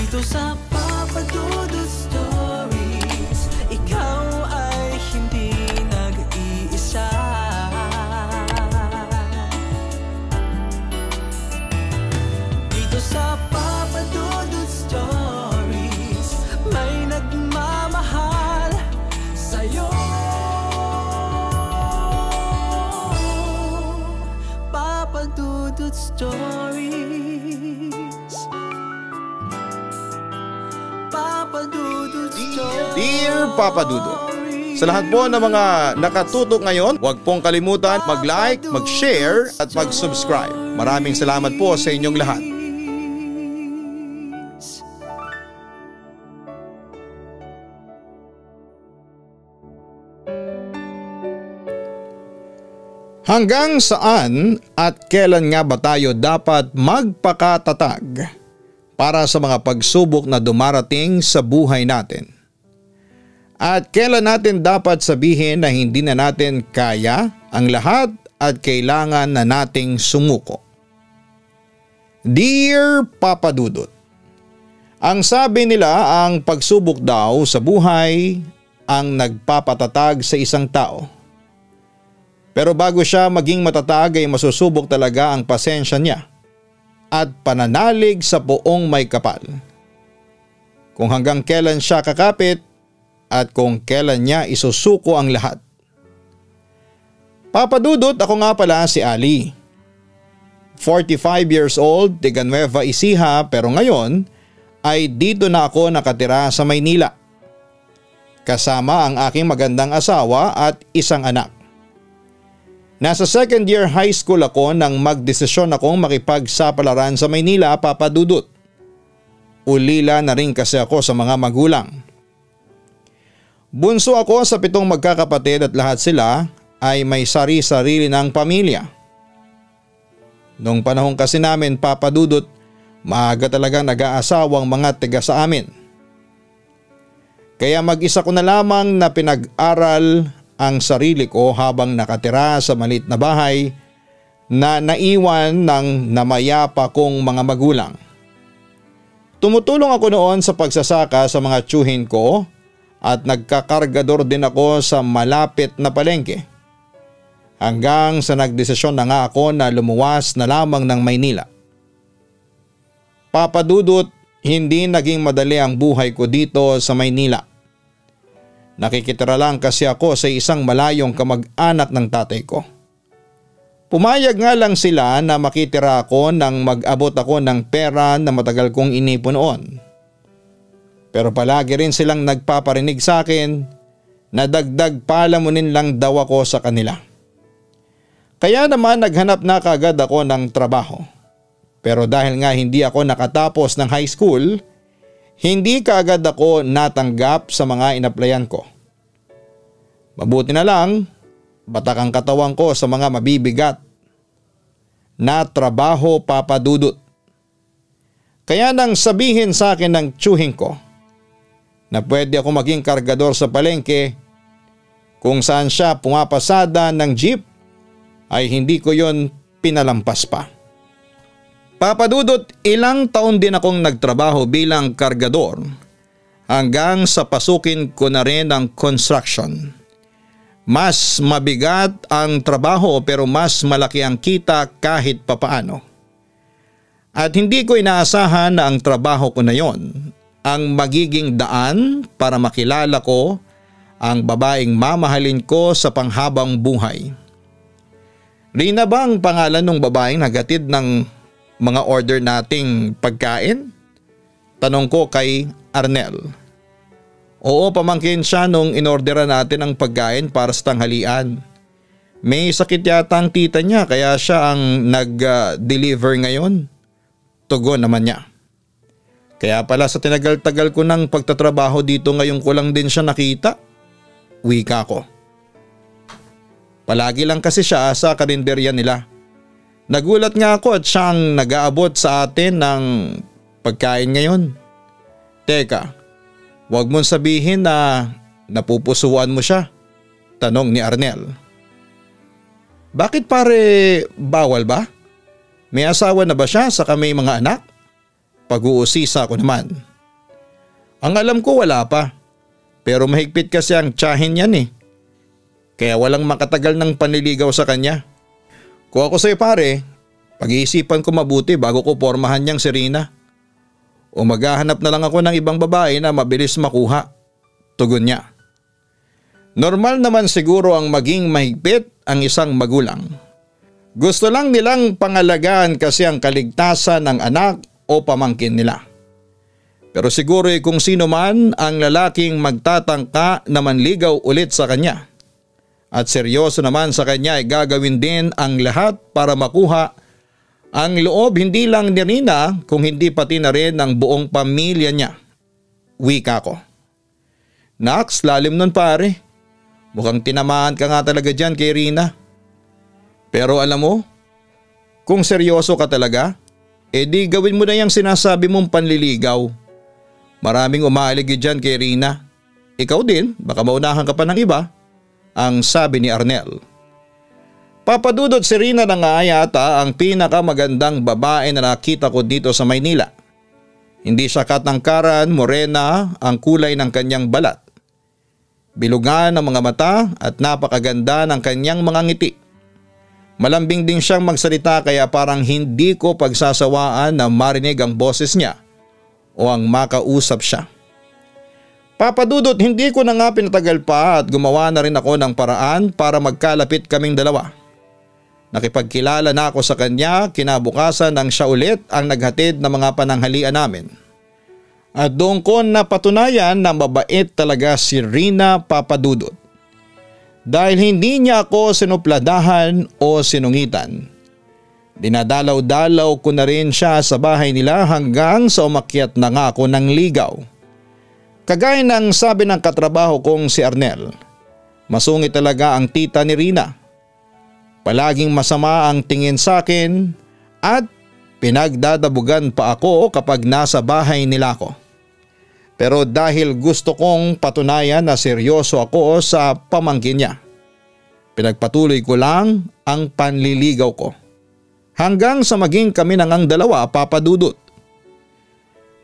Dito sa Papa Dudut Stories, ikaw ay hindi nag-iisa. Dito sa Papa Dudut Stories, may nagmamahal sa'yo. Papa Dudut Stories. Papa Dudut Stories. Dear Papa Dudut, sa lahat po ng mga nakatutok ngayon, huwag pong kalimutan mag-like, mag-share at mag-subscribe. Maraming salamat po sa inyong lahat. Hanggang saan at kailan nga ba tayo dapat magpakatatag para sa mga pagsubok na dumarating sa buhay natin? At kailan natin dapat sabihin na hindi na natin kaya ang lahat at kailangan na nating sumuko? Dear Papa Dudut, ang sabi nila ang pagsubok daw sa buhay ang nagpapatatag sa isang tao. Pero bago siya maging matatag ay masusubok talaga ang pasensya niya at pananalig sa poong may kapal. Kung hanggang kailan siya kakapit at kung kailan niya isusuko ang lahat. Papa Dudut, ako nga pala si Ali. 45 years old, taga Nueva Ecija, pero ngayon ay dito na ako nakatira sa Maynila. Kasama ang aking magandang asawa at isang anak. Nasa second year high school ako nang magdesisyon akong makipagsapalaran sa Maynila, Papa Dudut. Ulila na rin kasi ako sa mga magulang. Bunso ako sa 7 magkakapatid at lahat sila ay may sari-sarili ng pamilya. Noong panahon kasi namin, Papa Dudut, maaga talagang nag-aasawang mga tiga sa amin. Kaya mag-isa ko na lamang na pinag-aral ang sarili ko habang nakatira sa maliit na bahay na naiwan ng namayapa kong mga magulang. Tumutulong ako noon sa pagsasaka sa mga tiyuhin ko at nagkakargador din ako sa malapit na palengke. Hanggang sa nagdesisyon na nga ako na lumuwas na lamang ng Maynila. Papa Dudut, hindi naging madali ang buhay ko dito sa Maynila. Nakikitira lang kasi ako sa isang malayong kamag-anak ng tatay ko. Pumayag nga lang sila na makitira ako nang mag-abot ako ng pera na matagal kong inipon noon. Pero palagi rin silang nagpaparinig sa akin na dagdag palamunin lang daw ako sa kanila. Kaya naman naghanap na kaagad ako ng trabaho. Pero dahil nga hindi ako nakatapos ng high school, hindi kaagad ako natanggap sa mga inaplayan ko. Mabuti na lang, batak ang katawan ko sa mga mabibigat na trabaho, Papa Dudut. Kaya nang sabihin sa akin ng tiyuhin ko na pwede ako maging kargador sa palengke kung saan siya pumapasada ng jeep, ay hindi ko yon pinalampas pa. Papa Dudut, ilang taon din akong nagtrabaho bilang kargador hanggang sa pasukin ko na rin ang construction. Mas mabigat ang trabaho pero mas malaki ang kita kahit papaano. At hindi ko inaasahan na ang trabaho ko na yon ang magiging daan para makilala ko ang babaeng mamahalin ko sa panghabang buhay. Rina ba ang pangalan ng babaeng nagatid ng mga order nating pagkain? Tanong ko kay Arnel. Oo, pamangkin siya nung inorderan natin ang pagkain para sa tanghalian. May sakit yata ang tita niya kaya siya ang nag-deliver ngayon. Tugon naman niya. Kaya pala sa tinagal-tagal ko ng pagtatrabaho dito ngayon ko lang din siya nakita. Wika ko. Palagi lang kasi siya sa karinderya nila. Nagulat nga ako at siyang nag-aabot sa atin ng pagkain ngayon. Teka, wag mong sabihin na napupusuan mo siya, tanong ni Arnel. Bakit pare, bawal ba? May asawa na ba siya sa may mga anak? Pag-uusisa ko naman. Ang alam ko wala pa. Pero mahigpit kasi ang tiyahin yan eh. Kaya walang makatagal ng panliligaw sa kanya. Kung ako sa'yo pare, pag-iisipan ko mabuti bago ko pormahan niyang si Rina. O maghahanap na lang ako ng ibang babae na mabilis makuha. Tugon niya. Normal naman siguro ang maging mahigpit ang isang magulang. Gusto lang nilang pangalagaan kasi ang kaligtasan ng anak o pamangkin nila. Pero siguro kung sino man ang lalaking magtatangka na manligaw ulit sa kanya at seryoso naman sa kanya ay gagawin din ang lahat para makuha ang loob hindi lang ni Rina kung hindi pati na rin ang buong pamilya niya. Wika ko. Naks, lalim nun pare. Mukhang tinamaan ka nga talaga dyan kay Rina. Pero alam mo, kung seryoso ka talaga, edi gawin mo na yung sinasabi mong panliligaw. Maraming umaaligi dyan kay Rina. Ikaw din, baka maunahan ka pa ng iba, ang sabi ni Arnel. Papadudot si Rina na nga yata ang pinakamagandang babae na nakita ko dito sa Maynila. Hindi siya katangkaran, morena ang kulay ng kanyang balat. Bilugan ang mga mata at napakaganda ng kanyang mga ngiti. Malambing din siyang magsalita kaya parang hindi ko pagsasawaan na marinig ang boses niya o ang makausap siya. Papadudot, hindi ko na nga pinatagal pa at gumawa na rin ako ng paraan para magkalapit kaming dalawa. Nakipagkilala na ako sa kanya, kinabukasan nang siya ulit ang naghatid ng mga pananghalian namin. At doon ko napatunayan na mabait talaga si Rina, Papadudot. Dahil hindi niya ako sinupladahan o sinungitan. Dinadalaw-dalaw ko na rin siya sa bahay nila hanggang sa umakyat na nga ako ng ligaw. Kagaya ng sabi ng katrabaho kong si Arnel, masungit talaga ang tita ni Rina. Palaging masama ang tingin sa akin at pinagdadabugan pa ako kapag nasa bahay nila ako. Pero dahil gusto kong patunayan na seryoso ako sa pamangkin niya, pinagpatuloy ko lang ang panliligaw ko. Hanggang sa maging kami nang ang dalawa, Papadudot.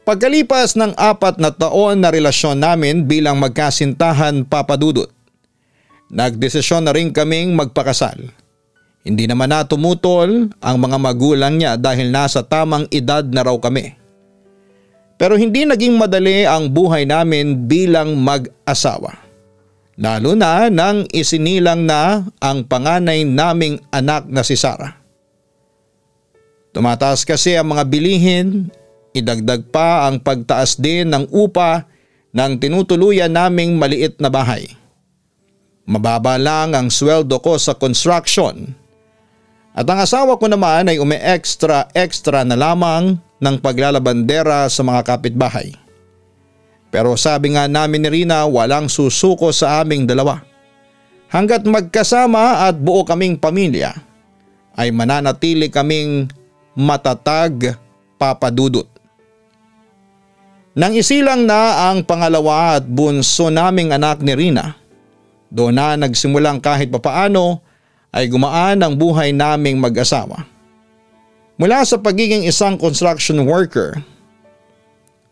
Pagkalipas ng 4 na taon na relasyon namin bilang magkasintahan, Papadudot, nagdesisyon na rin kaming magpakasal. Hindi naman na tumutol ang mga magulang niya dahil nasa tamang edad na raw kami. Pero hindi naging madali ang buhay namin bilang mag-asawa. Lalo na nang isinilang na ang panganay naming anak na si Sarah. Tumataas kasi ang mga bilihin, idagdag pa ang pagtaas din ng upa ng tinutuluyan naming maliit na bahay. Mababa lang ang sweldo ko sa construction. At ang asawa ko naman ay umi-extra na lamang ng paglalabandera sa mga kapitbahay. Pero sabi nga namin ni Rina, walang susuko sa aming dalawa. Hanggat magkasama at buo kaming pamilya, ay mananatili kaming matatag, Papadudot. Nang isilang na ang pangalawa at bunso naming anak ni Rina, doon na nagsimulang kahit papaano ay gumaan ang buhay naming mag-asawa. Mula sa pagiging isang construction worker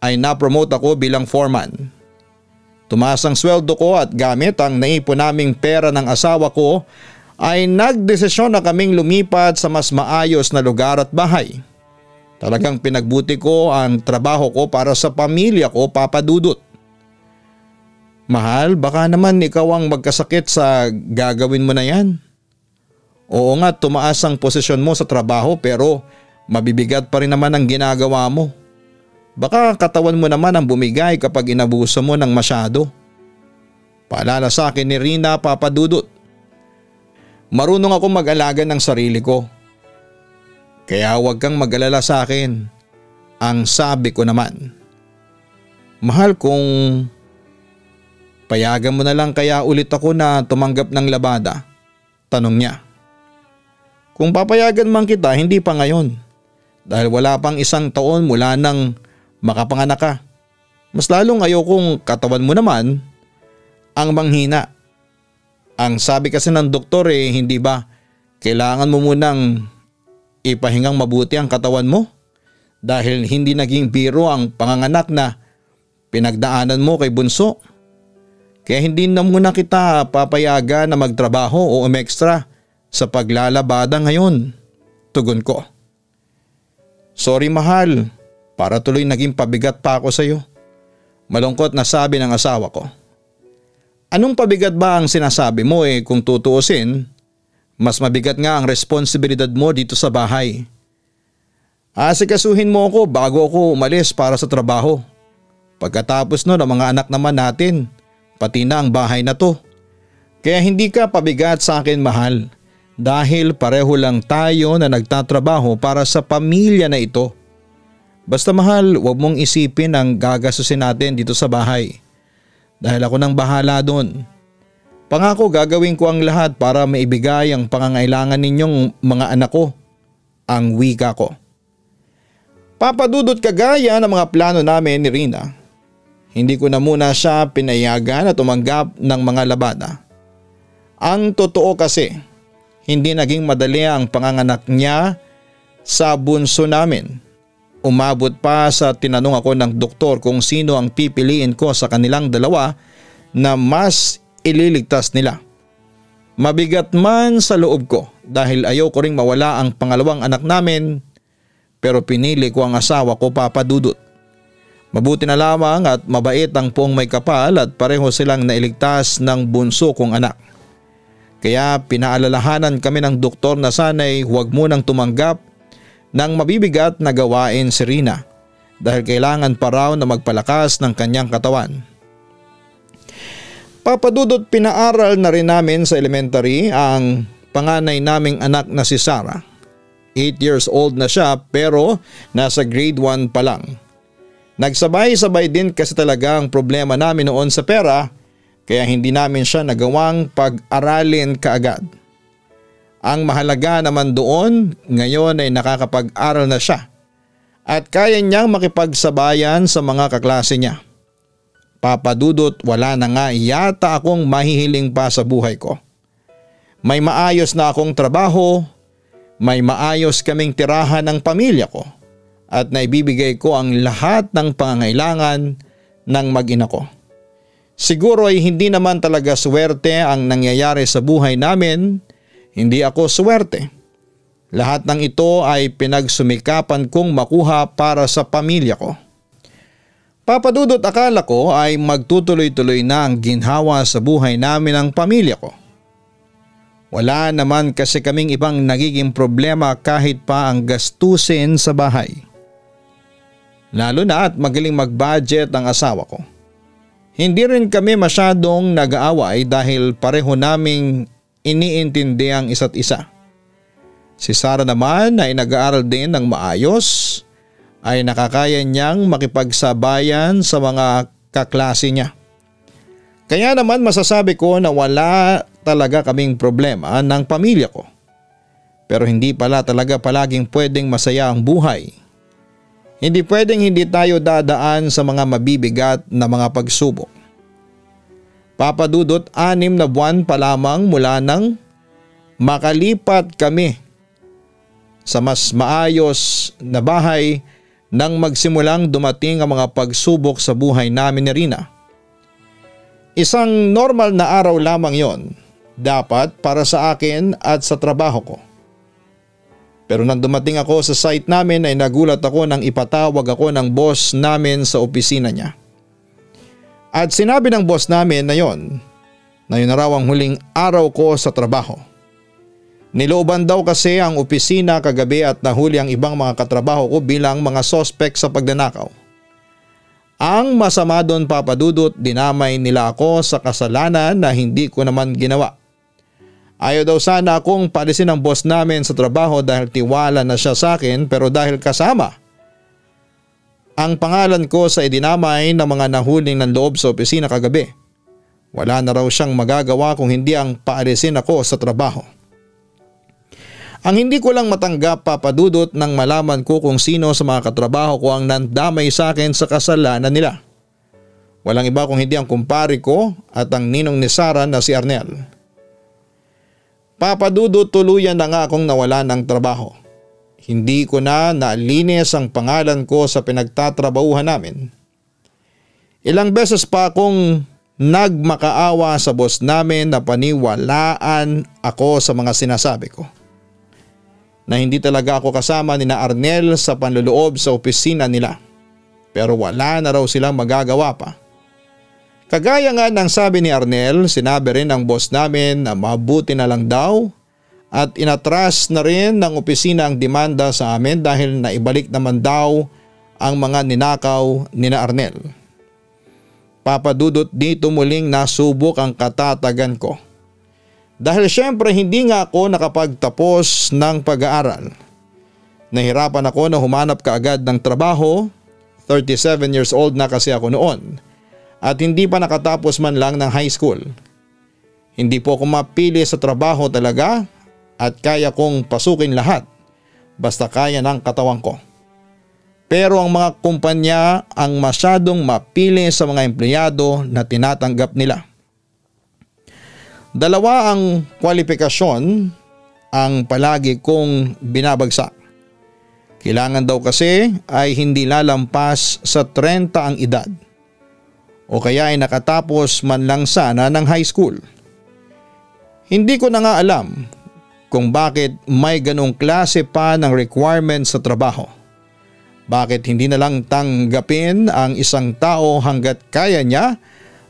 ay na-promote ako bilang foreman. Tumaas ang sweldo ko at gamit ang naipon naming pera ng asawa ko ay nagdesisyon na kaming lumipat sa mas maayos na lugar at bahay. Talagang pinagbuti ko ang trabaho ko para sa pamilya ko, Papadudot. Mahal, baka naman ikaw ang magkasakit sa gagawin mo na yan. Oo nga, tumaas ang posisyon mo sa trabaho pero mabibigat pa rin naman ang ginagawa mo. Baka katawan mo naman ang bumigay kapag inabuso mo ng masyado. Paalala sa akin ni Rina, Papadudot. Marunong ako mag-alaga ng sarili ko. Kaya huwag kang mag-alala sa akin. Ang sabi ko naman. Mahal, kung payagan mo na lang kaya ulit ako na tumanggap ng labada, tanong niya. Kung papayagan man kita, hindi pa ngayon. Dahil wala pang 1 taon mula nang makapanganak ka. Mas lalong ayokong katawan mo naman ang manghina. Ang sabi kasi ng doktor hindi ba kailangan mo munang ipahingang mabuti ang katawan mo? Dahil hindi naging biro ang panganganak na pinagdaanan mo kay Bunso. Kaya hindi na muna kita papayagan na magtrabaho o umextra sa paglalabada ngayon. Tugon ko. Sorry mahal, para tuloy naging pabigat pa ako sa iyo. Malungkot na sabi ng asawa ko. Anong pabigat ba ang sinasabi mo kung tutuusin? Mas mabigat nga ang responsibilidad mo dito sa bahay. Asikasuhin mo ako bago ako umalis para sa trabaho. Pagkatapos no ng mga anak naman natin, pati na ang bahay na to. Kaya hindi ka pabigat sa akin mahal dahil pareho lang tayo na nagtatrabaho para sa pamilya na ito. Basta mahal, huwag mong isipin ang gagastusin natin dito sa bahay. Dahil ako nang bahala doon. Pangako gagawin ko ang lahat para maibigay ang pangangailangan ninyong mga anak ko. Ang wika ko. Papadudot kagaya ng mga plano namin ni Rina. Hindi ko na muna siya pinayagan at tumanggap ng mga labada. Ang totoo kasi, hindi naging madali ang panganganak niya sa bunso namin. Umabot pa sa tinanong ako ng doktor kung sino ang pipiliin ko sa kanilang dalawa na mas ililigtas nila. Mabigat man sa loob ko dahil ayaw ko ring mawala ang pangalawang anak namin, pero pinili ko ang asawa ko, Papa Dudut. Mabuti na lamang at mabait ang Poong May Kapal at pareho silang nailigtas ng bunso kong anak. Kaya pinaalalahanan kami ng doktor na sana'y huwag munang tumanggap ng mabibigat na gawain si Rina dahil kailangan pa raw na magpalakas ng kanyang katawan. Papadudot pinaaral na rin namin sa elementary ang panganay naming anak na si Sarah. 8 years old na siya pero nasa grade 1 pa lang. Nagsabay-sabay din kasi talaga ang problema namin noon sa pera kaya hindi namin siya nagawang pag-aralin kaagad. Ang mahalaga naman doon, ngayon ay nakakapag-aral na siya at kaya niyang makipagsabayan sa mga kaklase niya. Papadudot, wala na nga yata akong mahihiling pa sa buhay ko. May maayos na akong trabaho, may maayos kaming tirahan ng pamilya ko at naibibigay ko ang lahat ng pangangailangan ng mag-ina ko. Siguro ay hindi naman talaga swerte ang nangyayari sa buhay namin. Hindi ako swerte. Lahat ng ito ay pinagsumikapan kong makuha para sa pamilya ko. Papadudot, akala ko ay magtutuloy-tuloy na ang ginhawa sa buhay namin ng pamilya ko. Wala naman kasi kaming ibang nagiging problema kahit pa ang gastusin sa bahay. Lalo na at magaling mag-budget ang asawa ko. Hindi rin kami masyadong nag-aaway dahil pareho naming iniintindi ang isa't isa. Si Sarah naman ay nag-aaral din ng maayos, ay nakakaya niyang makipagsabayan sa mga kaklase niya. Kaya naman masasabi ko na wala talaga kaming problema ng pamilya ko. Pero hindi pala talaga palaging pwedeng masaya ang buhay. Hindi pwedeng hindi tayo dadaan sa mga mabibigat na mga pagsubok. Papadudot, 6 na buwan pa lamang mula nang makalipat kami sa mas maayos na bahay nang magsimulang dumating ang mga pagsubok sa buhay namin ni Rina. Isang normal na araw lamang yon, dapat para sa akin at sa trabaho ko. Pero nang dumating ako sa site namin ay nagulat ako nang ipatawag ako ng boss namin sa opisina niya. At sinabi ng boss namin na yun na raw ang huling araw ko sa trabaho. Nilooban daw kasi ang opisina kagabi at nahuli ang ibang mga katrabaho ko bilang mga suspect sa pagnanakaw. Ang masama doon, Papadudot, dinamay nila ako sa kasalanan na hindi ko naman ginawa. Ayaw daw sana akong paalisin ng boss namin sa trabaho dahil tiwala na siya sa akin, pero dahil kasama ang pangalan ko sa idinamay ng mga nahuling ng loob sa opisina kagabi, wala na raw siyang magagawa kung hindi ang paalisin ako sa trabaho. Ang hindi ko lang matanggap, Papadudot, nang malaman ko kung sino sa mga katrabaho ko ang nandamay sa akin sa kasalanan nila. Walang iba kung hindi ang kumpare ko at ang ninong ni Sarah na si Arnel. Papadudot, tuluyan na nga akong nawala ng trabaho. Hindi ko na naalinis ang pangalan ko sa pinagtatrabahuhan namin. Ilang beses pa akong nagmakaawa sa boss namin na paniwalaan ako sa mga sinasabi ko. Na hindi talaga ako kasama ni na Arnel sa panloloob sa opisina nila. Pero wala na raw silang magagawa pa. Kagaya nga ng sabi ni Arnel, sinabi rin ng boss namin na mabuti na lang daw at inatras na rin ng opisina ang demanda sa amin dahil naibalik naman daw ang mga ninakaw ni na Arnel. Papadudot, dito muling nasubok ang katatagan ko. Dahil syempre hindi nga ako nakapagtapos ng pag-aaral. Nahirapan ako na humanap kaagad ng trabaho, 37 years old na kasi ako noon. At hindi pa nakatapos man lang ng high school. Hindi po ako mapili sa trabaho talaga at kaya kong pasukin lahat basta kaya ng katawan ko. Pero ang mga kumpanya ang masyadong mapili sa mga empleyado na tinatanggap nila. Dalawa ang kwalifikasyon ang palagi kong binabagsak. Kailangan daw kasi ay hindi lalampas sa 30 ang edad. O kaya ay nakatapos man lang sana ng high school. Hindi ko na nga alam kung bakit may ganong klase pa ng requirement sa trabaho. Bakit hindi na lang tanggapin ang isang tao hanggat kaya niya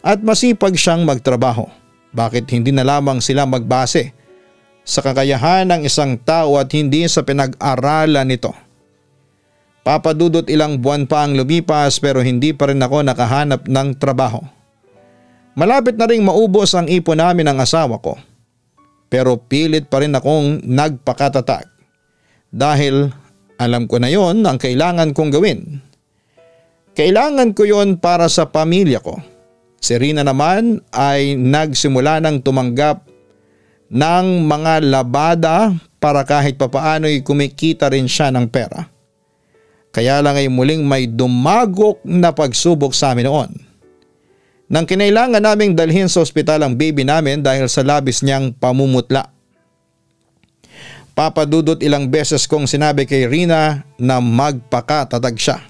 at masipag siyang magtrabaho? Bakit hindi na lamang sila magbase sa kakayahan ng isang tao at hindi sa pinag-aralan nito? Papadudot, ilang buwan pa ang lumipas pero hindi pa rin ako nakahanap ng trabaho. Malapit na ring maubos ang ipon namin ng asawa ko. Pero pilit pa rin akong nagpakatatag dahil alam ko na yon ang kailangan kong gawin. Kailangan ko yon para sa pamilya ko. Si Rina naman ay nagsimula ng tumanggap ng mga labada para kahit papaano'y kumikita rin siya ng pera. Kaya lang ay muling may dumagok na pagsubok sa amin noon. Nang kinailangan naming dalhin sa ospital ang baby namin dahil sa labis niyang pamumutla. Papadudot, ilang beses kong sinabi kay Rina na magpakatatag siya.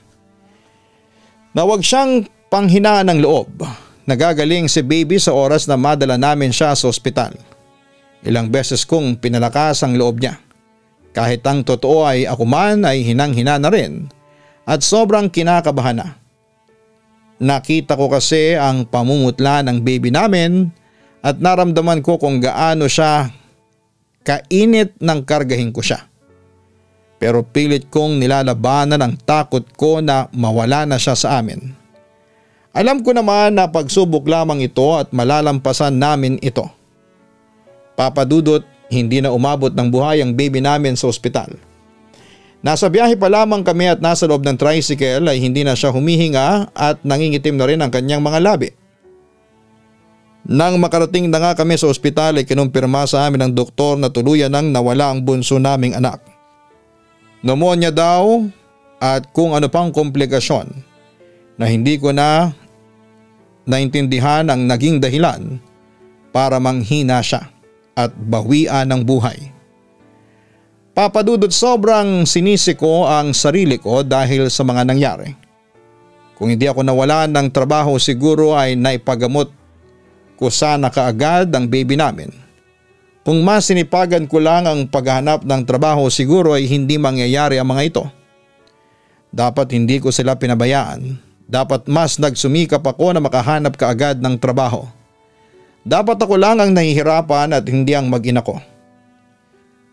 Na huwag siyang panghinaan ng loob. Nagagaling si baby sa oras na madala namin siya sa ospital. Ilang beses kong pinalakas ang loob niya. Kahit ang totoo ay ako man ay hinang-hina na rin at sobrang kinakabahan na. Nakita ko kasi ang pamumutla ng baby namin at naramdaman ko kung gaano siya kainit ng kargahin ko siya. Pero pilit kong nilalabanan ang takot ko na mawala na siya sa amin. Alam ko naman na pagsubok lamang ito at malalampasan namin ito. Papadudot, hindi na umabot ng buhay ang baby namin sa ospital. Nasa biyahe pa lamang kami at nasa loob ng tricycle ay hindi na siya humihinga at nangingitim na rin ang kanyang mga labi. Nang makarating na nga kami sa ospital ay kinumpirma sa amin ng doktor na tuluyan nang nawala ang bunso naming anak. Pneumonia daw at kung ano pang komplikasyon na hindi ko na naintindihan ang naging dahilan para manghina siya at bawian ng buhay. Papadudot, sobrang sinisi ko ang sarili ko dahil sa mga nangyari. Kung hindi ako nawalan ng trabaho siguro ay naipagamot ko sana kaagad ang baby namin. Kung mas sinipagan ko lang ang paghahanap ng trabaho siguro ay hindi mangyayari ang mga ito. Dapat hindi ko sila pinabayaan. Dapat mas nagsumikap ako na makahanap kaagad ng trabaho. Dapat ako lang ang nahihirapan at hindi ang mag-ina ko.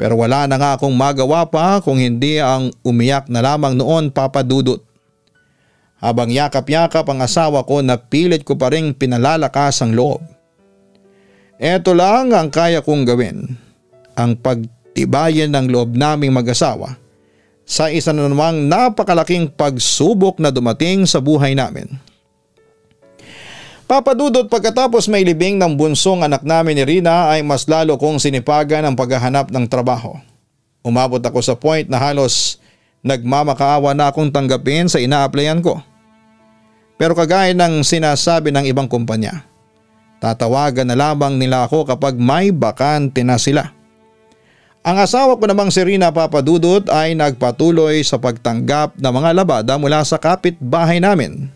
Pero wala na nga akong magawa pa kung hindi ang umiyak na lamang noon, Papadudot. Habang yakap-yakap ang asawa ko na pilit ko pa ring pinalalakas ang loob. Eto lang ang kaya kong gawin, ang pagtibayin ng loob naming mag-asawa sa isa na namang napakalaking pagsubok na dumating sa buhay namin. Papadudot, pagkatapos may libing ng bunsong anak namin ni Rina ay mas lalo kong sinipagan ang paghahanap ng trabaho. Umabot ako sa point na halos nagmamakaawa na akong tanggapin sa ina-applyan ko. Pero kagaya ng sinasabi ng ibang kumpanya, tatawagan na lamang nila ako kapag may bakante na sila. Ang asawa ko namang si Rina, Papadudot, ay nagpatuloy sa pagtanggap ng mga labada mula sa kapitbahay namin.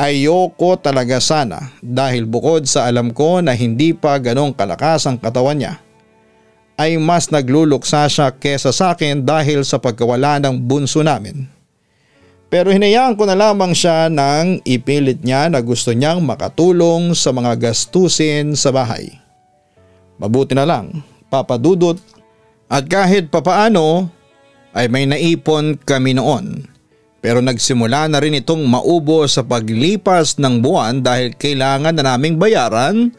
Ayoko talaga sana dahil bukod sa alam ko na hindi pa ganong kalakas ang katawan niya, ay mas nagluluksa siya kesa sa akin dahil sa pagkawala ng bunso namin. Pero hinayaan ko na lamang siya nang ipilit niya na gusto niyang makatulong sa mga gastusin sa bahay. Mabuti na lang, Papa Dudut, at kahit papaano ay may naipon kami noon. Pero nagsimula na rin itong maubo sa paglipas ng buwan dahil kailangan na naming bayaran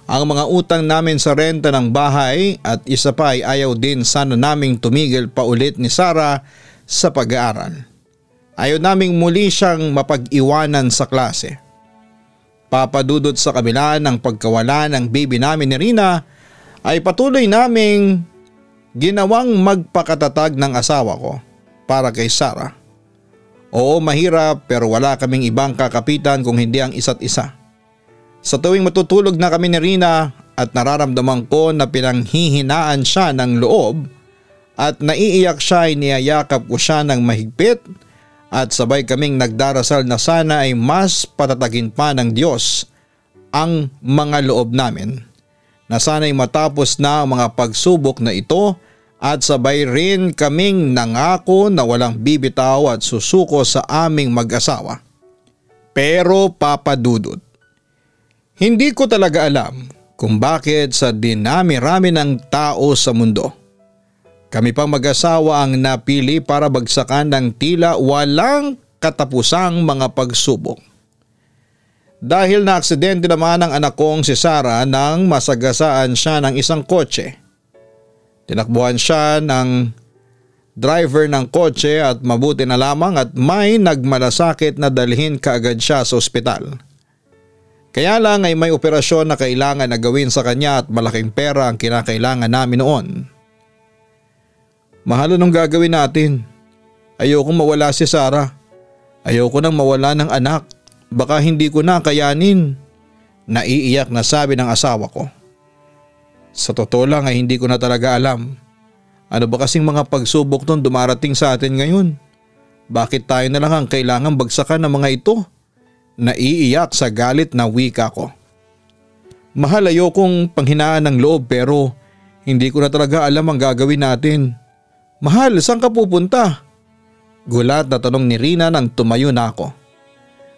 ang mga utang namin sa renta ng bahay at isa pa ay ayaw din sana naming tumigil pa ulit ni Sarah sa pag-aaral. Ayaw naming muli siyang mapag-iwanan sa klase. Papadudot sa kabila ng pagkawala ng baby namin ni Rina ay patuloy naming ginawang magpakatatag ng asawa ko para kay Sarah. Oo, mahirap pero wala kaming ibang kakapitan kung hindi ang isa't isa. Sa tuwing matutulog na kami ni Rina at nararamdaman ko na pinanghihinaan siya ng loob at naiiyak siya ay niyayakap ko siya ng mahigpit at sabay kaming nagdarasal na sana ay mas patatagin pa ng Diyos ang mga loob namin. Na sana'y matapos na ang mga pagsubok na ito at sabay rin kaming nangako na walang bibitaw at susuko sa aming mag-asawa. Pero Papa Dudut, hindi ko talaga alam kung bakit sa dinami-rami ng tao sa mundo, kami pang mag-asawa ang napili para bagsakan ng tila walang katapusang mga pagsubok. Dahil na-aksidente naman ang anak kong si Sarah nang masagasaan siya ng isang kotse. Tinakbuhan siya ng driver ng kotse at mabuti na lamang at may nagmalasakit na dalhin kaagad siya sa ospital. Kaya lang ay may operasyon na kailangan na gawin sa kanya at malaking pera ang kinakailangan namin noon. Mahal, anong gagawin natin? Ayokong mawala si Sarah. Ayoko nang mawala ng anak. Baka hindi ko na kayanin. Naiiyak na sabi ng asawa ko. Sa totoo lang ay hindi ko na talaga alam. Ano ba kasing mga pagsubok nun dumarating sa atin ngayon? Bakit tayo na lang ang kailangang bagsakan ng mga ito? Naiiyak sa galit na wika ko. Mahal, ayokong panghinaan ng loob pero hindi ko na talaga alam ang gagawin natin. Mahal, saan ka pupunta? Gulat na tanong ni Rina nang tumayo na ako.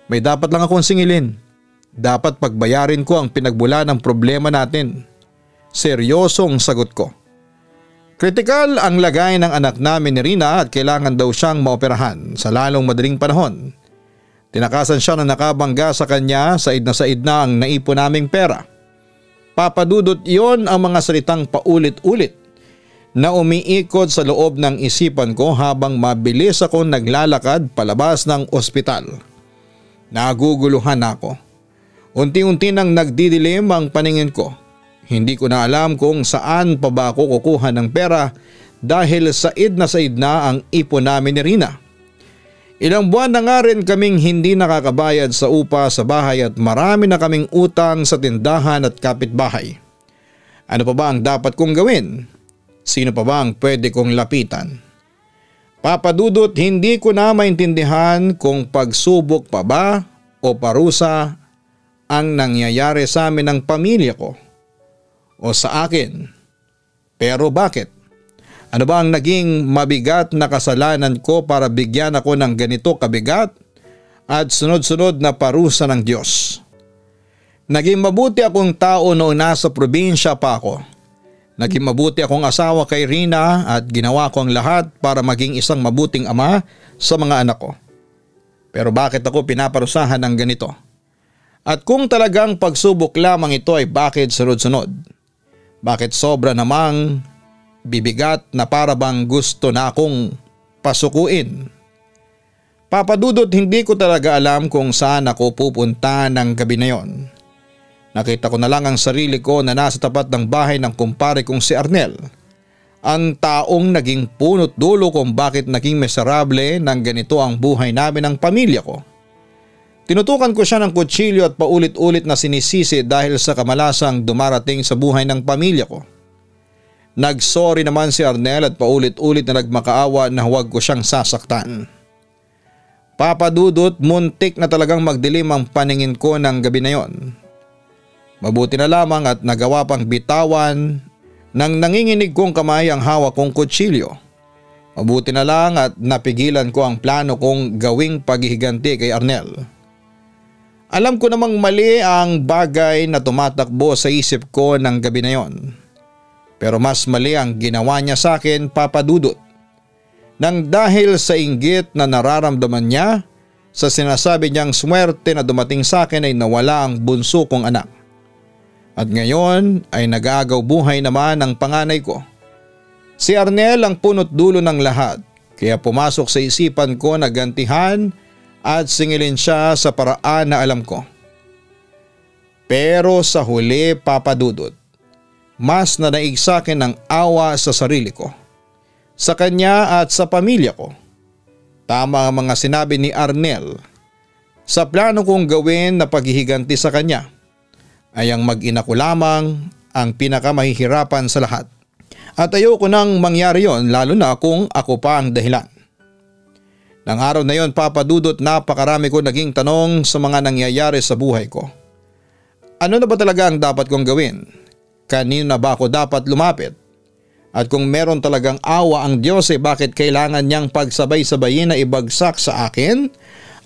May dapat lang akong singilin. Dapat pagbayarin ko ang pinagbula ng problema natin. Seryosong sagot ko. Kritikal ang lagay ng anak namin ni Rina at kailangan daw siyang maoperahan sa lalong madaling panahon. Tinakasan siya na nakabangga sa kanya, said na ang naipon naming pera. Papadudot iyon ang mga salitang paulit-ulit na umiikot sa loob ng isipan ko habang mabilis akong naglalakad palabas ng ospital. Naguguluhan ako. Unti-unti nang nagdidilim ang paningin ko. Hindi ko na alam kung saan pa ba ako kukuha ng pera dahil said na ang ipon namin ni Rina. Ilang buwan na nga rin kaming hindi nakakabayad sa upa sa bahay at marami na kaming utang sa tindahan at kapitbahay. Ano pa ba ang dapat kong gawin? Sino pa ba ang pwede kong lapitan? Papadudot, hindi ko na maintindihan kung pagsubok pa ba o parusa ang nangyayari sa amin ng pamilya ko o sa akin. Pero bakit? Ano ba ang naging mabigat na kasalanan ko para bigyan ako ng ganito kabigat at sunod-sunod na parusa ng Diyos? Naging mabuti akong tao noong nasa probinsya pa ako. Naging mabuti akong asawa kay Rina at ginawa ko ang lahat para maging isang mabuting ama sa mga anak ko. Pero bakit ako pinaparusahan ng ganito? At kung talagang pagsubok lamang ito ay bakit sunod-sunod? Bakit sobra namang bibigat na para bang gusto na akong pasukuin? Papadudot, hindi ko talaga alam kung saan ako pupunta ng gabi na yon. Nakita ko na lang ang sarili ko na nasa tapat ng bahay ng kumpare kong si Arnel. Ang taong naging punot dulo kung bakit naging miserable ng ganito ang buhay namin ng pamilya ko. Tinutukan ko siya ng kutsilyo at paulit-ulit na sinisisi dahil sa kamalasang dumarating sa buhay ng pamilya ko. Nagsorry naman si Arnel at paulit-ulit na nagmakaawa na huwag ko siyang sasaktan. Papa Dudut, muntik na talagang magdilim ang paningin ko ng gabi na yon. Mabuti na lamang at nagawa pang bitawan nang nanginginig kong kamay ang hawak kong kutsilyo. Mabuti na lang at napigilan ko ang plano kong gawing paghihiganti kay Arnel. Alam ko namang mali ang bagay na tumatakbo sa isip ko ng gabi na yon. Pero mas mali ang ginawa niya sa akin, Papa Dudut. Nang dahil sa inggit na nararamdaman niya sa sinasabi niyang swerte na dumating sa akin ay nawala ang bunso kong anak. At ngayon ay nag-aagaw buhay naman ang panganay ko. Si Arnel ang punot dulo ng lahat, kaya pumasok sa isipan ko na gantihan at singilin siya sa paraan na alam ko. Pero sa huli, Papa Dudut, mas nanaig sa akin ng awa sa sarili ko, sa kanya at sa pamilya ko. Tama ang mga sinabi ni Arnel. Sa plano kong gawin na paghihiganti sa kanya ay ang mag-ina ko lamang ang pinakamahihirapan sa lahat. At ayoko nang mangyari yon, lalo na kung ako pa ang dahilan. Nang araw na yon, Papa Dudut, napakarami ko naging tanong sa mga nangyayari sa buhay ko. Ano na ba talaga ang dapat kong gawin? Kanino na ba ako dapat lumapit? At kung meron talagang awa ang Diyos, bakit kailangan niyang pagsabay-sabayin na ibagsak sa akin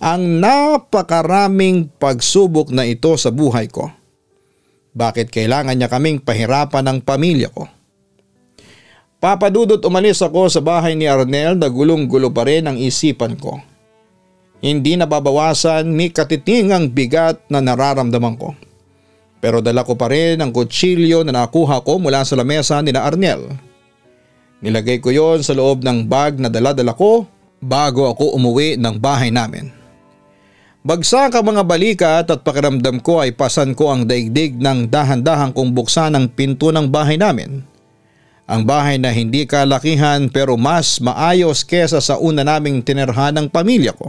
ang napakaraming pagsubok na ito sa buhay ko? Bakit kailangan niya kaming pahirapan ng pamilya ko? Papa Dudut, umalis ako sa bahay ni Arnel na gulong-gulo pa rin ang isipan ko. Hindi nababawasan ni katiting ang bigat na nararamdaman ko. Pero dala ko pa rin ang kutsilyo na nakuha ko mula sa lamesa ni Arnel. Nilagay ko yon sa loob ng bag na dala-dala ko bago ako umuwi ng bahay namin. Bagsak ang mga balikat at pakiramdam ko ay pasan ko ang daigdig ng dahan-dahang kong buksan ang pinto ng bahay namin. Ang bahay na hindi kalakihan pero mas maayos kesa sa una naming tinirhan ng pamilya ko.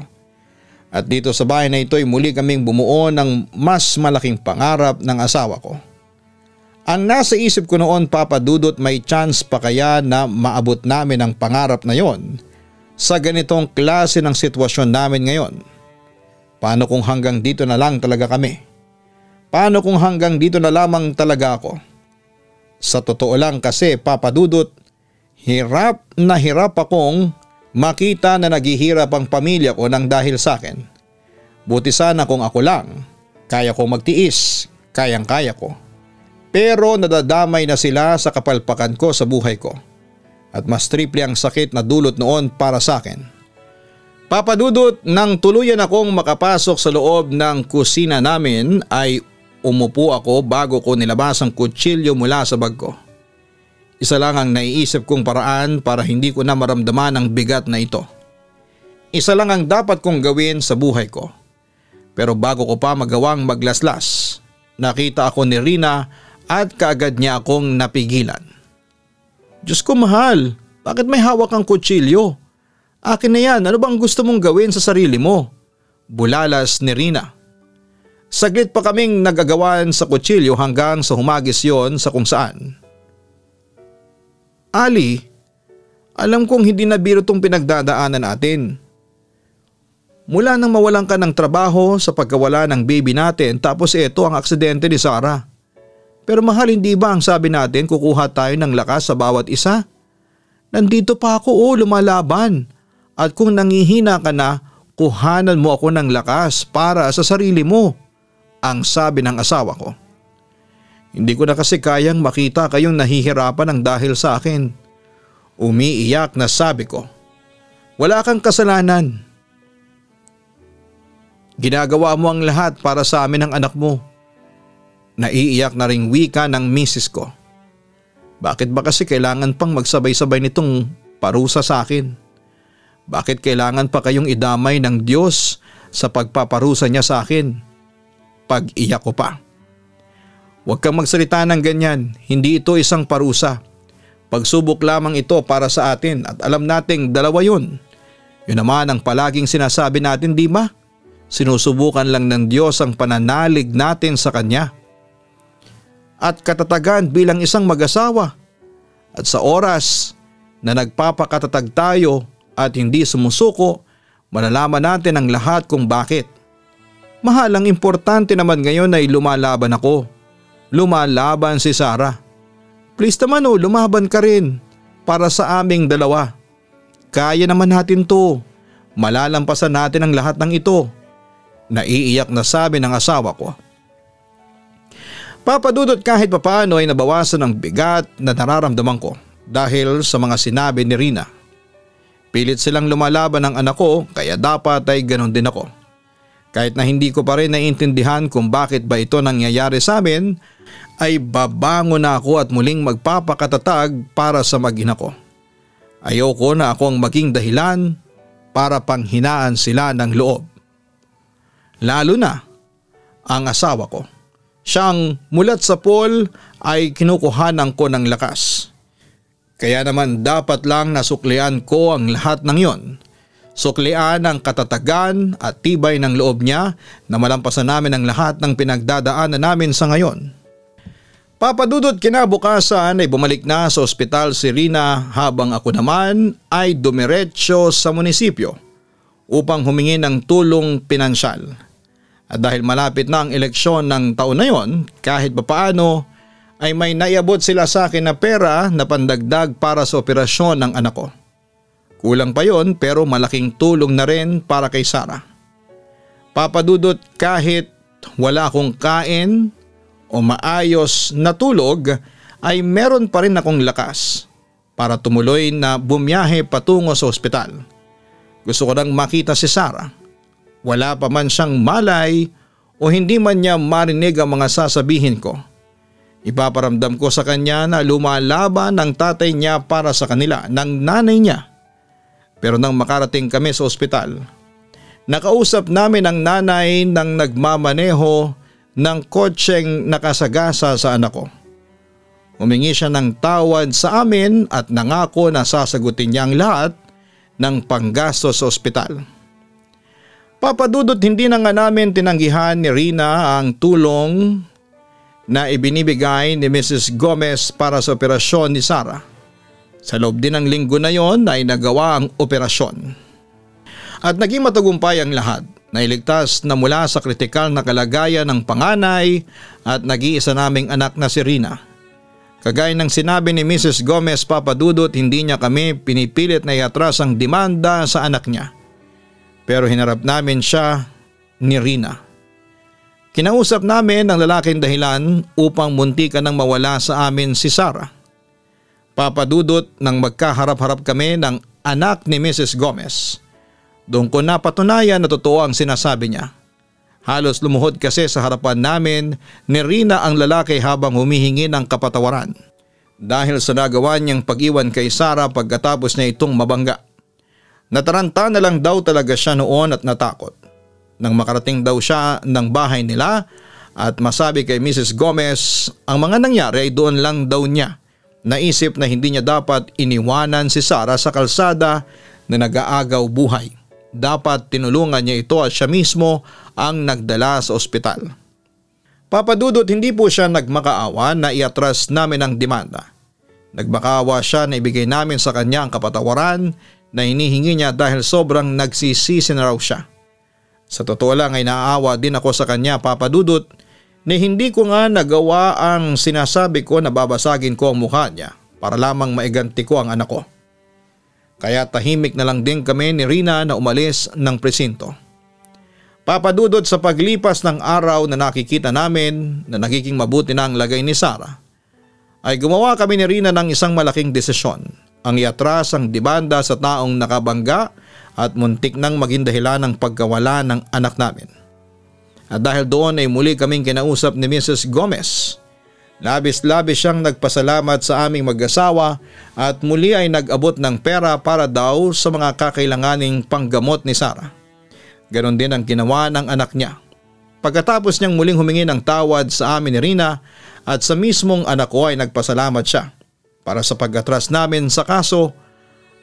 At dito sa bahay na ito ay muli kaming bumuo ng mas malaking pangarap ng asawa ko. Ang nasa isip ko noon, Papa Dudut, may chance pa kaya na maabot namin ang pangarap na yon sa ganitong klase ng sitwasyon namin ngayon? Paano kung hanggang dito na lang talaga kami? Paano kung hanggang dito na lamang talaga ako? Sa totoo lang kasi, Papa Dudut, hirap na hirap akong makita na naghihirap ang pamilya ko nang dahil sa akin. Buti sana kung ako lang, kaya ko magtiis, kayang-kaya ko. Pero nadadamay na sila sa kapalpakan ko sa buhay ko. At mas triple ang sakit na dulot noon para sa akin. Papa Dudut, nang tuluyan akong makapasok sa loob ng kusina namin ay umupo ako bago ko nilabas ang kutsilyo mula sa bag ko. Isa lang ang naiisip kong paraan para hindi ko na maramdaman ang bigat na ito. Isa lang ang dapat kong gawin sa buhay ko. Pero bago ko pa magawang maglaslas, nakita ako ni Rina at kaagad niya akong napigilan. Diyos ko mahal, bakit may hawak kang kutsilyo? Akin na yan, ano bang gusto mong gawin sa sarili mo? Bulalas ni Rina. Saglit pa kaming nagagawan sa kutsilyo hanggang sa humagis yon sa kung saan. Ali, alam kong hindi na biro tong pinagdadaanan natin. Mula nang mawalan ka ng trabaho sa pagkawala ng baby natin tapos ito ang aksidente ni Sarah. Pero mahal, hindi ba ang sabi natin kukuha tayo ng lakas sa bawat isa? Nandito pa ako lumalaban. At kung nangihina ka na, kuhanan mo ako ng lakas para sa sarili mo, ang sabi ng asawa ko. Hindi ko na kasi kayang makita kayong nahihirapan ng dahil sa akin. Umiiyak na sabi ko. Wala kang kasalanan. Ginagawa mo ang lahat para sa amin ng anak mo. Naiiyak na ring wika ng misis ko. Bakit ba kasi kailangan pang magsabay-sabay nitong parusa sa akin? Bakit kailangan pa kayong idamay ng Diyos sa pagpaparusa niya sa akin? Pag-iyak ko pa. Huwag kang magsalita ng ganyan, hindi ito isang parusa. Pagsubok lamang ito para sa atin at alam nating dalawa yun. Yun naman ang palaging sinasabi natin, di ba? Sinusubukan lang ng Diyos ang pananalig natin sa Kanya. At katatagan bilang isang mag-asawa. At sa oras na nagpapakatatag tayo at hindi sumusuko, Malalaman natin ang lahat kung bakit. Mahal, ang importante naman ngayon ay lumalaban ako. Lumalaban si Sarah. Please naman lumaban ka rin para sa aming dalawa. Kaya naman natin to. Malalampasan natin ang lahat ng ito. Naiiyak na sabi ng asawa ko. Papa Dudut, kahit papaano ay nabawasan ang bigat na nararamdaman ko dahil sa mga sinabi ni Rina. Pilit silang lumalaban ng anak ko kaya dapat ay ganon din ako. Kahit na hindi ko pa rin naiintindihan kung bakit ba ito nangyayari sa amin, ay babangon na ako at muling magpapakatatag para sa mag-ina ko. Ayoko na ako ang maging dahilan para panghinaan sila ng loob. Lalo na ang asawa ko. Siyang mulat sa pool ay kinukuhanan ko ng lakas. Kaya naman dapat lang nasuklian ko ang lahat ng yon. Suklian ang katatagan at tibay ng loob niya na malampasan namin ang lahat ng pinagdadaanan namin sa ngayon. Papa Dudut, kinabukasan ay bumalik na sa ospital si Rina habang ako naman ay dumiretso sa munisipyo upang humingi ng tulong pinansyal. At dahil malapit na ang eleksyon ng taon na yon, kahit papaano ay may naiabot sila sa akin na pera na pandagdag para sa operasyon ng anak ko. Kulang pa yon pero malaking tulong na rin para kay Sarah. Papa Dudut, kahit wala akong kain o maayos na tulog ay meron pa rin akong lakas para tumuloy na bumiyahe patungo sa ospital. Gusto ko nang makita si Sarah. Wala pa man siyang malay o hindi man niya marinig ang mga sasabihin ko. Ipaparamdam ko sa kanya na lumalaban ng tatay niya para sa kanila, ng nanay niya. Pero nang makarating kami sa ospital, nakausap namin ang nanay ng nagmamaneho ng kotseng nakasagasa sa anak ko. Humingi siya ng tawad sa amin at nangako na sasagutin niya ang lahat ng panggastos sa ospital. Papa Dudut, hindi na nga namin tinanggihan ni Rina ang tulong na ibinibigay ni Mrs. Gomez para sa operasyon ni Sarah. Sa loob din ng linggo na yon ay nagawa ang operasyon. At naging matagumpay ang lahat. Nailigtas na mula sa kritikal na kalagayan ng panganay at nag-iisa naming anak na si Rina. Kagaya ng sinabi ni Mrs. Gomez, Papa Dudut, hindi niya kami pinipilit na iatras ang demanda sa anak niya. Pero hinarap namin siya ni Rina. Kinausap namin ang lalaking dahilan upang muntikan nang mawala sa amin si Sarah. Papa Dudut, nang magkaharap-harap kami ng anak ni Mrs. Gomez, doon ko napatunayan na totoo ang sinasabi niya. Halos lumuhod kasi sa harapan namin ni Rina ang lalaki habang humihingi ng kapatawaran dahil sa nagawa niyang pag-iwan kay Sarah pagkatapos niya itong mabangga. Nataranta na lang daw talaga siya noon at natakot. Nang makarating daw siya ng bahay nila at masabi kay Mrs. Gomez ang mga nangyari ay doon lang daw niya naisip na hindi niya dapat iniwanan si Sarah sa kalsada na nag-aagaw buhay. Dapat tinulungan niya ito at siya mismo ang nagdala sa ospital. Papa Dudut, hindi po siya nagmakaawa na iatras namin ang demanda. Nagmakaawa siya na ibigay namin sa kanya ang kapatawaran na hinihingi niya dahil sobrang nagsisisi na raw siya. Sa totoo lang ay naaawa din ako sa kanya, Papa Dudut, na hindi ko nga nagawa ang sinasabi ko na babasagin ko ang mukha niya para lamang maiganti ko ang anak ko. Kaya tahimik na lang din kami ni Rina na umalis ng presinto. Papa Dudut, sa paglipas ng araw na nakikita namin na nagiging mabuti na ang lagay ni Sarah, ay gumawa kami ni Rina ng isang malaking desisyon, ang iatras ang demanda sa taong nakabangga at muntik nang maging dahilan ng pagkawala ng anak namin. At dahil doon ay muli kaming kinausap ni Mrs. Gomez. Labis-labis siyang nagpasalamat sa aming mag-asawa at muli ay nag-abot ng pera para daw sa mga kakailanganing panggamot ni Sarah. Ganon din ang ginawa ng anak niya. Pagkatapos niyang muling humingi ng tawad sa amin ni Rina at sa mismong anak ko ay nagpasalamat siya para sa pag-atras namin sa kaso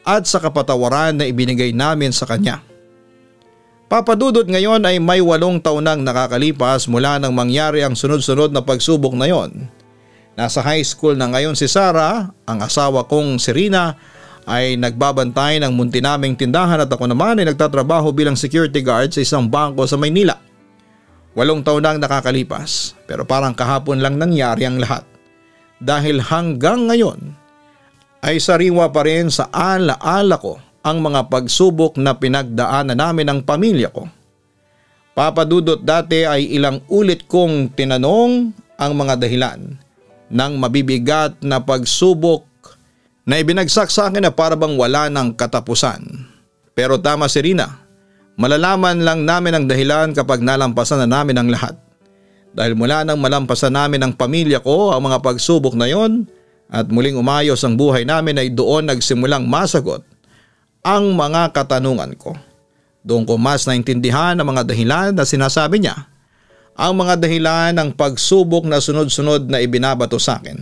at sa kapatawaran na ibinigay namin sa kanya. Papa Dudut, ngayon ay may 8 taon nang nakakalipas mula nang mangyari ang sunod-sunod na pagsubok na yon. Nasa high school na ngayon si Sarah, ang asawa kong si Rina ay nagbabantay ng munti naming tindahan at ako naman ay nagtatrabaho bilang security guard sa isang bangko sa Maynila. 8 taon nang nakakalipas pero parang kahapon lang nangyari ang lahat. Dahil hanggang ngayon ay sariwa pa rin sa alaala ko ang mga pagsubok na pinagdaanan namin ng pamilya ko. Papa Dudut, dati ay ilang ulit kong tinanong ang mga dahilan ng mabibigat na pagsubok na ibinagsak sa akin na para bang wala ng katapusan. Pero tama si Rina, malalaman lang namin ang dahilan kapag nalampasan na namin ang lahat. Dahil mula nang malampasan namin ang pamilya ko ang mga pagsubok na yon at muling umayos ang buhay namin ay doon nagsimulang masagot ang mga katanungan ko. Doon ko mas naintindihan ang mga dahilan na sinasabi niya. Ang mga dahilan ng pagsubok na sunod-sunod na ibinabato sa akin.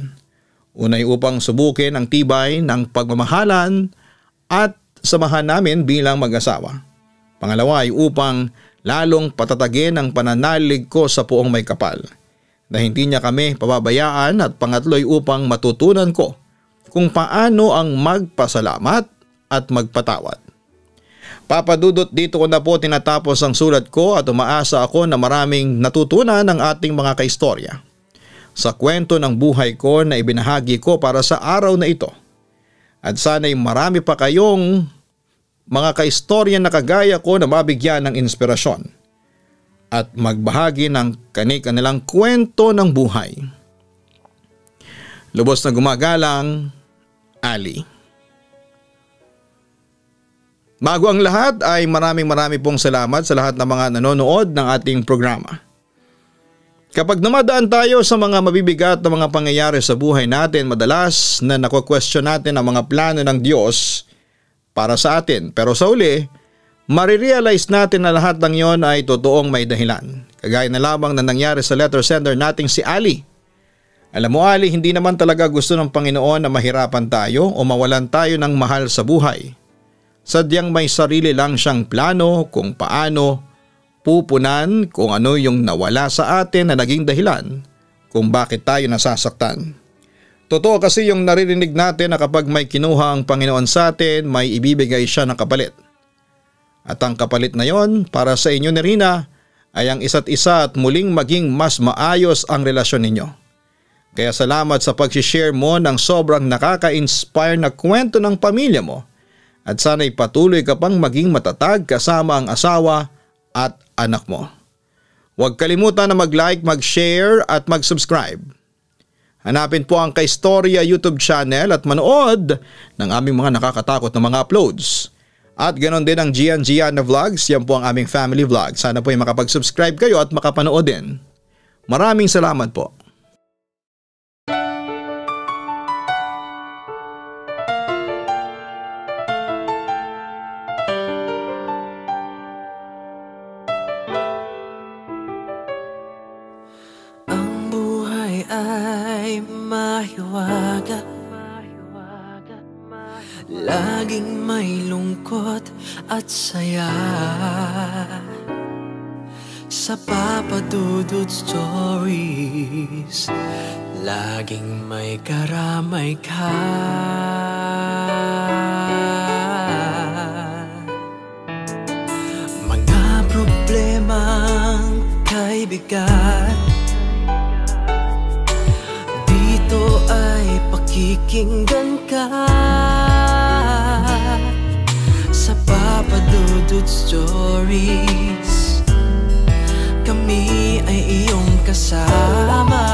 Unay upang subukin ang tibay ng pagmamahalan at samahan namin bilang mag-asawa. Pangalawa ay upang lalong patatagin ang pananalig ko sa Poong May Kapal na hindi niya kami pababayaan, at pangatlo'y upang matutunan ko kung paano ang magpasalamat at magpatawad. Papa Dudut, dito ko na po tinatapos ang sulat ko at umaasa ako na maraming natutunan ng ating mga kaistorya sa kwento ng buhay ko na ibinahagi ko para sa araw na ito. At sana'y marami pa kayong mga kaistorya na kagaya ko na mabigyan ng inspirasyon at magbahagi ng kanilang kwento ng buhay. Lubos na gumagalang, Ali. Bago ang lahat ay maraming pong salamat sa lahat ng mga nanonood ng ating programa. Kapag namadaan tayo sa mga mabibigat na mga pangyayari sa buhay natin, madalas na nako-question natin ang mga plano ng Diyos para sa atin. Pero sa uli, marirealize natin na lahat ng yon ay totoong may dahilan. Kagaya na lamang na nangyari sa letter sender nating si Ali. Alam mo Ali, hindi naman talaga gusto ng Panginoon na mahirapan tayo o mawalan tayo ng mahal sa buhay. Sadyang may sarili lang siyang plano kung paano pupunan kung ano yung nawala sa atin na naging dahilan kung bakit tayo nasasaktan. Totoo kasi yung naririnig natin na kapag may kinuha ang Panginoon sa atin, may ibibigay siya ng kapalit. At ang kapalit na yon para sa inyo ni Rina ay ang isa't isa at muling maging mas maayos ang relasyon ninyo. Kaya salamat sa pag-share mo ng sobrang nakaka-inspire na kwento ng pamilya mo. At sana'y patuloy ka pang maging matatag kasama ang asawa at anak mo. Huwag kalimutan na mag-like, mag-share at mag-subscribe. Hanapin po ang Kaistorya YouTube channel at manood ng aming mga nakakatakot na mga uploads. At ganon din ang Gian na Vlogs, yan po ang aming family vlog. Sana po ay makapag-subscribe kayo at makapanood din. Maraming salamat po. Laging may lungkot at saya sa Papa Dudut Stories. Laging may karamay ka. Mga problemang kay bigat, dito ay pakikinggan ka. Sa Papa Dudut Stories, kami ay iyong kasama.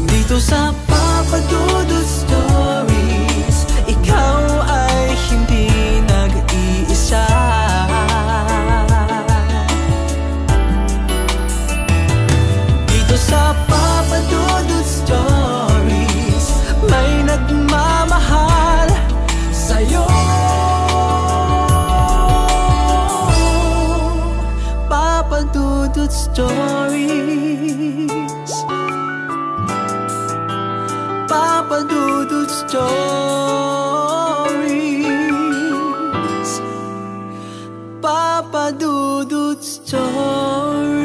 Dito sa Papa Dudut Stories, ikaw ay hindi nag-iisa. Dito sa Papa Dudut Stories, may nagmamahal sa'yo. Papa Dudut Stories, Papa Dudut Stories, Papa Dudut Stories.